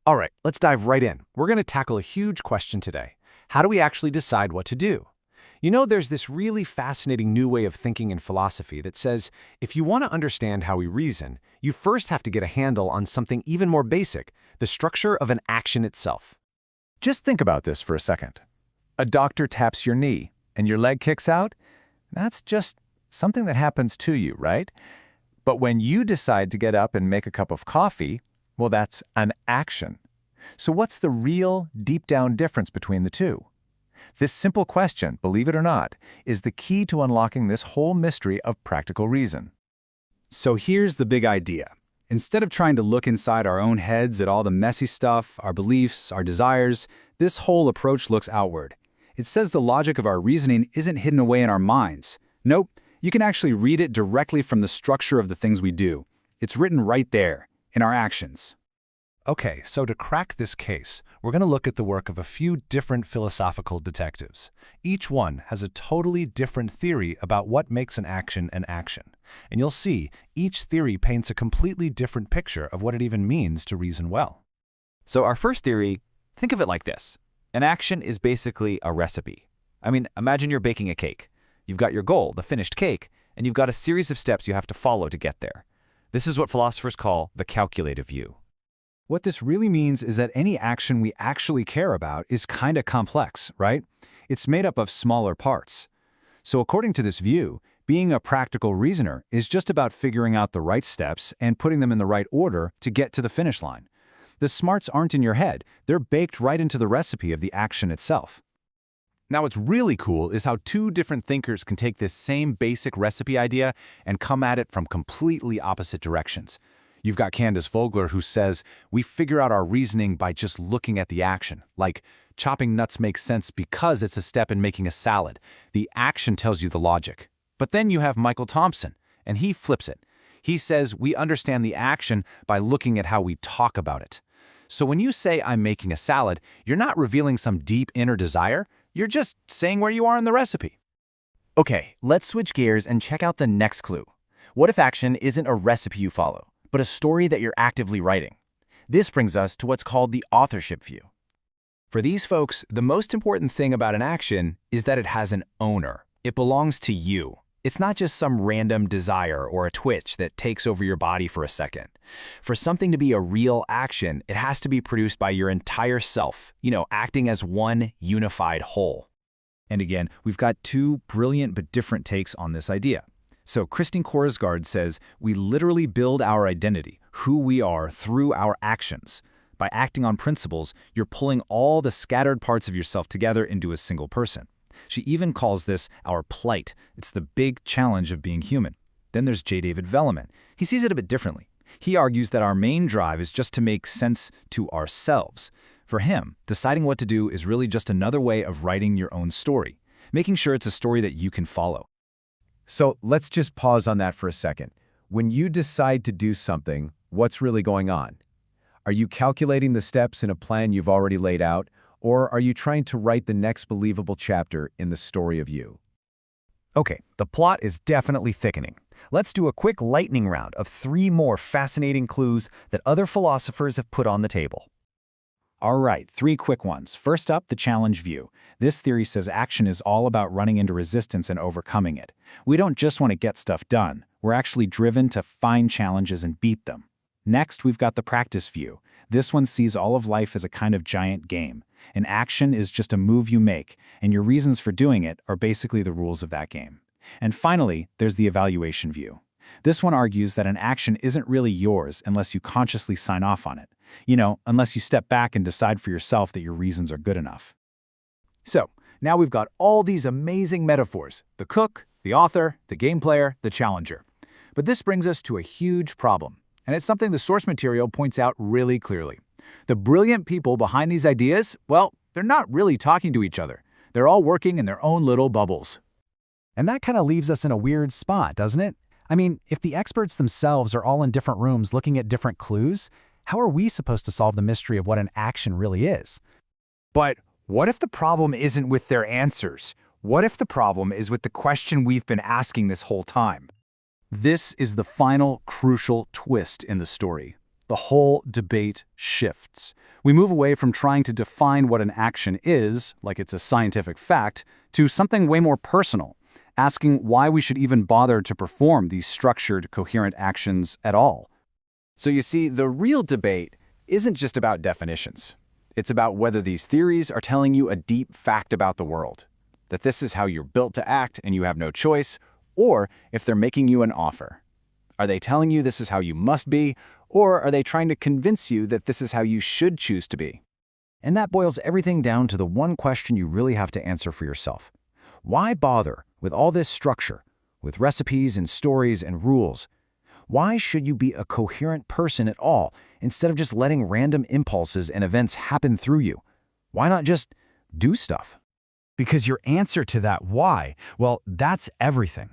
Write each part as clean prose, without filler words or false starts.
All right, let's dive right in. We're going to tackle a huge question today. How do we actually decide what to do? There's this really fascinating new way of thinking in philosophy that says if you want to understand how we reason, you first have to get a handle on something even more basic, the structure of an action itself. Just think about this for a second. A doctor taps your knee and your leg kicks out. That's just something that happens to you, right? But when you decide to get up and make a cup of coffee, well, that's an action. So what's the real, deep-down difference between the two? This simple question, believe it or not, is the key to unlocking this whole mystery of practical reason. So here's the big idea. Instead of trying to look inside our own heads at all the messy stuff, our beliefs, our desires, this whole approach looks outward. It says the logic of our reasoning isn't hidden away in our minds. Nope, you can actually read it directly from the structure of the things we do. It's written right there, in our actions. Okay, so to crack this case, we're going to look at the work of a few different philosophical detectives. Each one has a totally different theory about what makes an action an action. And you'll see, each theory paints a completely different picture of what it even means to reason well. So our first theory, think of it like this. An action is basically a recipe. Imagine you're baking a cake. You've got your goal, the finished cake, and you've got a series of steps you have to follow to get there. This is what philosophers call the calculative view. What this really means is that any action we actually care about is kind of complex, right? It's made up of smaller parts. So according to this view, being a practical reasoner is just about figuring out the right steps and putting them in the right order to get to the finish line. The smarts aren't in your head, they're baked right into the recipe of the action itself. Now, what's really cool is how two different thinkers can take this same basic recipe idea and come at it from completely opposite directions. You've got Candace Vogler, who says, we figure out our reasoning by just looking at the action. Like, chopping nuts makes sense because it's a step in making a salad. The action tells you the logic. But then you have Michael Thompson, and he flips it. He says we understand the action by looking at how we talk about it. So when you say I'm making a salad, you're not revealing some deep inner desire. You're just saying where you are in the recipe. Okay, let's switch gears and check out the next clue. What if action isn't a recipe you follow, but a story that you're actively writing? This brings us to what's called the authorship view. For these folks, the most important thing about an action is that it has an owner. It belongs to you. It's not just some random desire or a twitch that takes over your body for a second. For something to be a real action, it has to be produced by your entire self, acting as one unified whole. And again, we've got two brilliant but different takes on this idea. So Christine Korsgaard says, we literally build our identity, who we are, through our actions. By acting on principles, you're pulling all the scattered parts of yourself together into a single person. She even calls this our plight. It's the big challenge of being human. Then there's J. David Velleman. He sees it a bit differently. He argues that our main drive is just to make sense to ourselves. For him, deciding what to do is really just another way of writing your own story, making sure it's a story that you can follow. So let's just pause on that for a second. When you decide to do something, what's really going on? Are you calculating the steps in a plan you've already laid out, or are you trying to write the next believable chapter in the story of you? Okay, the plot is definitely thickening. Let's do a quick lightning round of 3 more fascinating clues that other philosophers have put on the table. All right, 3 quick ones. First up, the challenge view. This theory says action is all about running into resistance and overcoming it. We don't just want to get stuff done. We're actually driven to find challenges and beat them. Next, we've got the practice view. This one sees all of life as a kind of giant game. An action is just a move you make, and your reasons for doing it are basically the rules of that game. And finally, there's the evaluation view. This one argues that an action isn't really yours unless you consciously sign off on it. Unless you step back and decide for yourself that your reasons are good enough. So, now we've got all these amazing metaphors: the cook, the author, the game player, the challenger. But this brings us to a huge problem, and it's something the source material points out really clearly. The brilliant people behind these ideas, well, they're not really talking to each other. They're all working in their own little bubbles. And that kind of leaves us in a weird spot, doesn't it? If the experts themselves are all in different rooms looking at different clues, how are we supposed to solve the mystery of what an action really is? But what if the problem isn't with their answers? What if the problem is with the question we've been asking this whole time? This is the final crucial twist in the story. the whole debate shifts. We move away from trying to define what an action is, like it's a scientific fact, to something way more personal, asking why we should even bother to perform these structured, coherent actions at all. So you see, the real debate isn't just about definitions. It's about whether these theories are telling you a deep fact about the world, that this is how you're built to act and you have no choice, or if they're making you an offer. Are they telling you this is how you must be, or are they trying to convince you that this is how you should choose to be? And that boils everything down to the one question you really have to answer for yourself. Why bother with all this structure, with recipes and stories and rules? Why should you be a coherent person at all, instead of just letting random impulses and events happen through you? Why not just do stuff? Because your answer to that why, well, that's everything.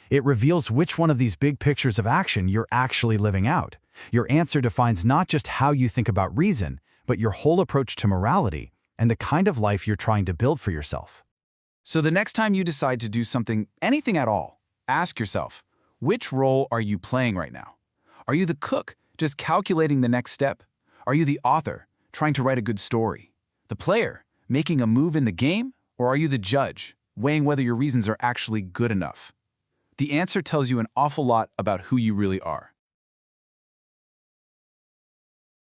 It reveals which one of these big pictures of action you're actually living out. Your answer defines not just how you think about reason, but your whole approach to morality and the kind of life you're trying to build for yourself. So the next time you decide to do something, anything at all, ask yourself, which role are you playing right now? Are you the cook, just calculating the next step? Are you the author, trying to write a good story? The player, making a move in the game? Or are you the judge, weighing whether your reasons are actually good enough? The answer tells you an awful lot about who you really are.